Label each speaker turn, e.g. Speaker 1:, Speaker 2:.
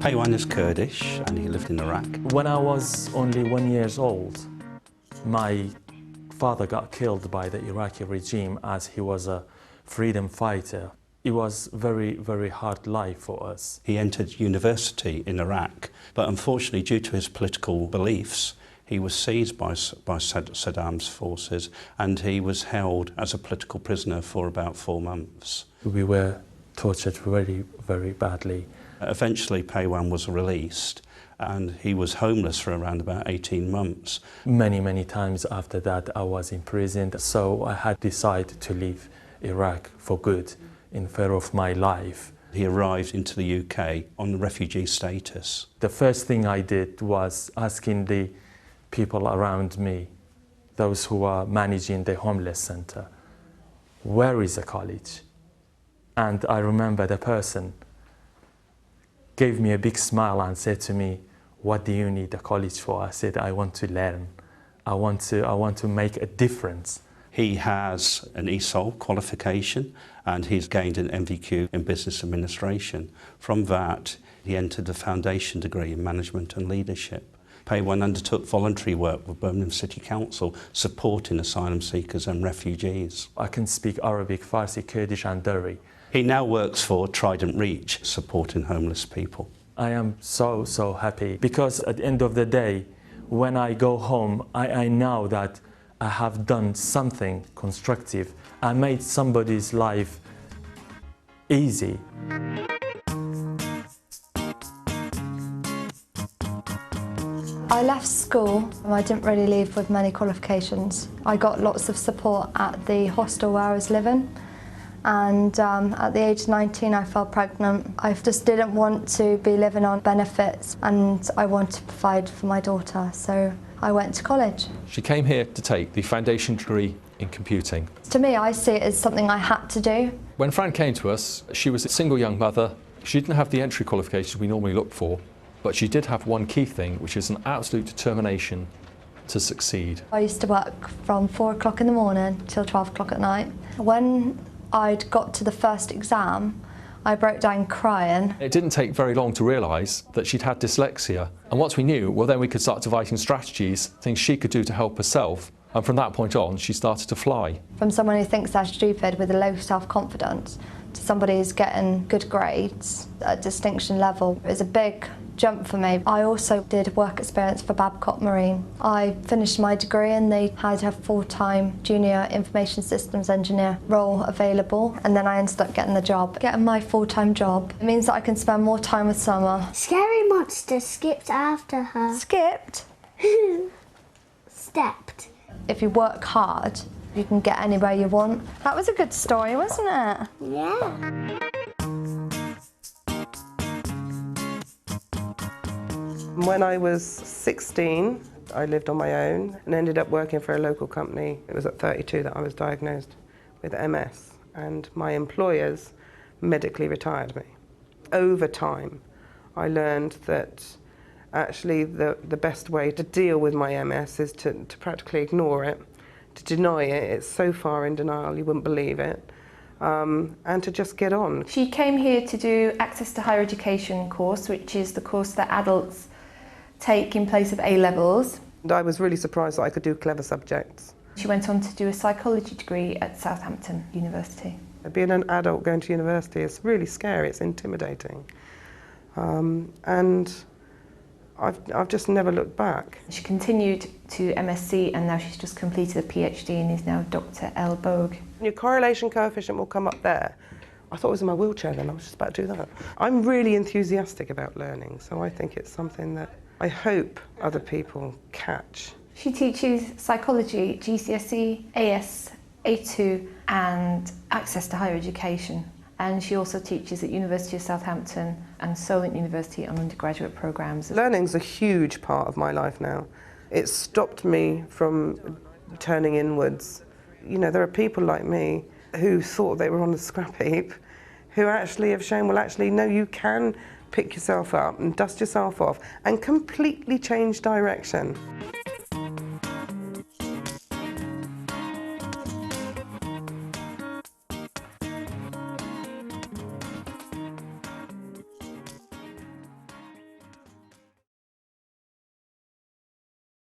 Speaker 1: Pwan is Kurdish and he lived in Iraq.
Speaker 2: When I was only 1 year old, my father got killed by the Iraqi regime as he was a freedom fighter. It was very, very hard life for us.
Speaker 1: He entered university in Iraq, but unfortunately due to his political beliefs, he was seized by Saddam's forces and he was held as a political prisoner for about 4 months.
Speaker 2: We were tortured very, very badly.
Speaker 1: Eventually Pwan was released and he was homeless for around about 18 months.
Speaker 2: Many, many times after that I was imprisoned, so I had decided to leave Iraq for good in fear of my life.
Speaker 1: He arrived into the UK on the refugee status.
Speaker 2: The first thing I did was asking the people around me, those who are managing the homeless centre, where is a college? And I remember the person gave me a big smile and said to me, what do you need a college for? I said, I want to learn. I want to make a difference.
Speaker 1: He has an ESOL qualification and he's gained an MVQ in business administration. From that, he entered a foundation degree in management and leadership. Pwan undertook voluntary work with Birmingham City Council, supporting asylum seekers and refugees.
Speaker 2: I can speak Arabic, Farsi, Kurdish and Dari.
Speaker 1: He now works for Trident Reach, supporting homeless people.
Speaker 2: I am so, so happy because at the end of the day, when I go home, I know that I have done something constructive. I made somebody's life easy.
Speaker 3: I left school and I didn't really leave with many qualifications. I got lots of support at the hostel where I was living, and at the age of 19 I fell pregnant. I just didn't want to be living on benefits and I wanted to provide for my daughter, so I went to college.
Speaker 4: She came here to take the foundation degree in computing.
Speaker 3: To me, I see it as something I had to do.
Speaker 4: When Fran came to us, she was a single young mother. She didn't have the entry qualifications we normally look for, but she did have one key thing, which is an absolute determination to succeed.
Speaker 3: I used to work from 4 o'clock in the morning till 12 o'clock at night. When I'd got to the first exam, I broke down crying.
Speaker 4: It didn't take very long to realise that she'd had dyslexia, and once we knew, well then we could start devising strategies, things she could do to help herself, and from that point on she started to fly.
Speaker 3: From someone who thinks they're stupid with a low self-confidence to somebody who's getting good grades at distinction level is a big jump for me. I also did work experience for Babcock Marine. I finished my degree and they had a full-time junior information systems engineer role available, and then I ended up getting the job. Getting my full-time job, it means that I can spend more time with Summer.
Speaker 5: Scary monster skipped after her.
Speaker 3: Skipped?
Speaker 5: Stepped.
Speaker 3: If you work hard, you can get anywhere you want. That was a good story, wasn't it?
Speaker 5: Yeah.
Speaker 6: When I was 16, I lived on my own and ended up working for a local company. It was at 32 that I was diagnosed with MS, and my employers medically retired me. Over time, I learned that actually the best way to deal with my MS is to practically ignore it, to deny it. It's so far in denial you wouldn't believe it. And to just get on.
Speaker 7: She came here to do Access to Higher Education course, which is the course that adults take in place of A-levels.
Speaker 6: And I was really surprised that I could do clever subjects.
Speaker 7: She went on to do a psychology degree at Southampton University.
Speaker 6: Being an adult going to university is really scary, it's intimidating. And I've just never looked back.
Speaker 7: She continued to MSc and now she's just completed a PhD and is now Dr. L. Bogue.
Speaker 6: Your correlation coefficient will come up there. I thought it was in my wheelchair then, I was just about to do that. I'm really enthusiastic about learning, so I think it's something that I hope other people catch.
Speaker 7: She teaches psychology, GCSE, AS, A2 and Access to Higher Education. And she also teaches at University of Southampton and Solent University on undergraduate programmes.
Speaker 6: Learning's a huge part of my life now. It's stopped me from turning inwards. You know, there are people like me who thought they were on the scrap heap, who actually have shown, well actually no, you can pick yourself up and dust yourself off and completely change direction.